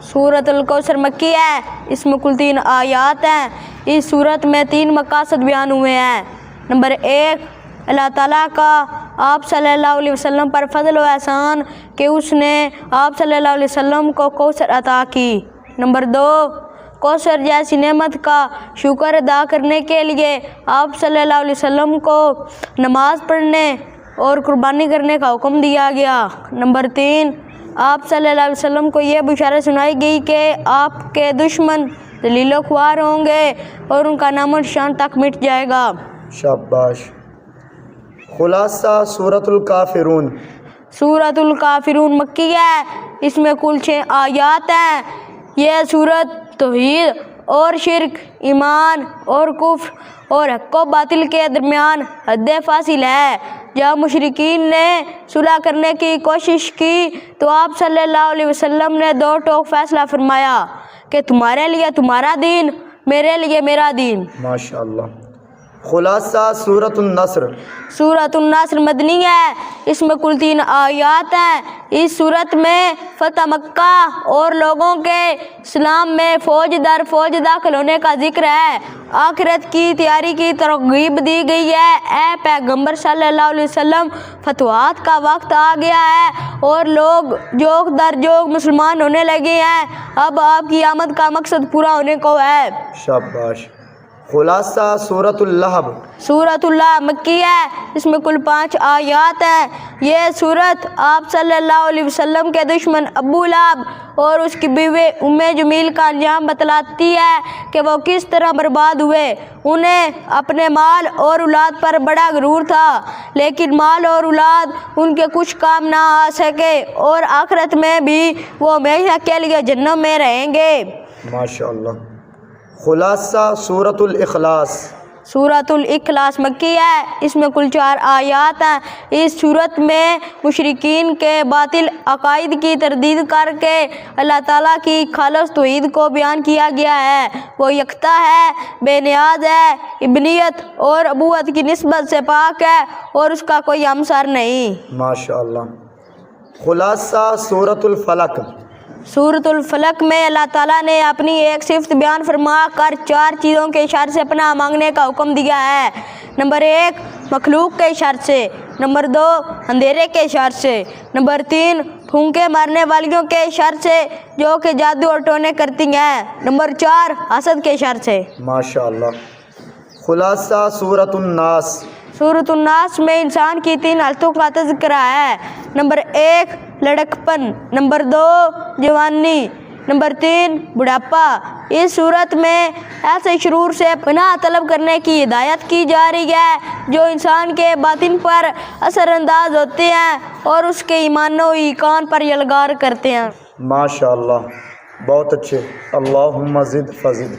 सूरत अल-कौसर मक्की है, इसमें कुल 3 आयात हैं। इस सूरत में 3 मकासद बयान हुए हैं। नंबर 1, अल्लाह ताला का आप सल्लल्लाहु अलैहि वसल्लम पर फजल व एहसान कि उसने आप सल्लल्लाहु अलैहि वसल्लम को कौसर अता की। नंबर 2, कौसर जैसी नेमत का शुक्र अदा करने के लिए आप सल्लल्लाहु अलैहि वसल्लम को नमाज पढ़ने और कुर्बानी करने का हुक्म दिया गया। नंबर 3, आप सल्लल्लाहु अलैहि वसल्लम को यह बुशारत सुनाई गई कि आपके दुश्मन ज़लील ख्वार होंगे और उनका नामो निशान तक मिट जाएगा। शाबाश। खुलासा सूरतुल काफिरून। सूरतुल काफिरून मक्की है, इसमें कुल 6 आयात हैं। यह सूरत तौहीद और शिर्क, ईमान और कुफ्र और हक़ व बातिल के दरमियान हद फासिल है। जब मुशरिकीन ने सुलह करने की कोशिश की तो आप सल्लल्लाहु अलैहि वसल्लम ने 2 टोक फैसला फरमाया कि तुम्हारे लिए तुम्हारा दीन, मेरे लिए मेरा दीन। माशाअल्लाह। खुलासा सूरतुन नस्र। सूरतुन नस्र मदनी है, इसमें कुल 3 आयात हैं। इस सूरत में फ़तह मक्का और लोगों के इस्लाम में फ़ौज दर फ़ौज दाखिल होने का जिक्र है। आखिरत की तैयारी की तरगीब दी गई है। ऐ पैगंबर सल्लल्लाहु अलैहि वसल्लम, फतवात का वक्त आ गया है और लोग जोग दर जोग मुसलमान होने लगे हैं। अब आपकी आमद का मकसद पूरा होने को है। शाबाश। खुलासा सूरतुल लहब। सूरतुल लहब मक्की है, इसमें कुल 5 आयात हैं। ये सूरत आप सल्लल्लाहु अलैहि वसल्लम के दुश्मन अबू लहब और उसकी बीवी उम्मे जमील का अंजाम बतलाती है कि वो किस तरह बर्बाद हुए। उन्हें अपने माल और औलाद पर बड़ा गुरूर था, लेकिन माल और औलाद उनके कुछ काम ना आ सके और आखिरत में भी वो हमेशा के लिए जन्नत में रहेंगे। माशाअल्लाह। खुलासा सूरतुल इखलास। सूरतुल इखलास मक्की है, इसमें कुल 4 आयात हैं। इस सूरत में मुशरिकीन के बातिल अकायद की तरदीद करके अल्लाह ताला की खालिस तौहीद को बयान किया गया है। वो यकता है, बेनियाज है, इब्नियत और अबूवत की निस्बत से पाक है और उसका कोई हमसर नहीं। माशाअल्लाह। खुलासा सूरतुल फलक। सूरतुल फलक में अल्लाह ताला ने अपनी एक सिफ़त बयान फरमा कर 4 चीज़ों के शर से पनाह मांगने का हुक्म दिया है। नंबर 1, मखलूक के शर से। नंबर 2, अंधेरे के शर से। नंबर 3, फूंके मारने वालियों के शर से जो कि जादू और टोने करती हैं। नंबर 4, हसद के शर से। माशाअल्लाह। खुलासा सूरतुन नास। सूरतुन नास में इंसान की 3 हालतों का तज़किरा है। नंबर 1, लड़कपन। नंबर 2, जवानी। नंबर 3, बुढ़ापा। इस सूरत में ऐसे शुरूर से पनाह तलब करने की हिदायत की जा रही है जो इंसान के बातिन पर असरअंदाज होते हैं और उसके ईमानो ईकान पर यलगार करते हैं। माशाअल्लाह, बहुत अच्छे। अल्लाहुम्मा ज़िद फज़िद।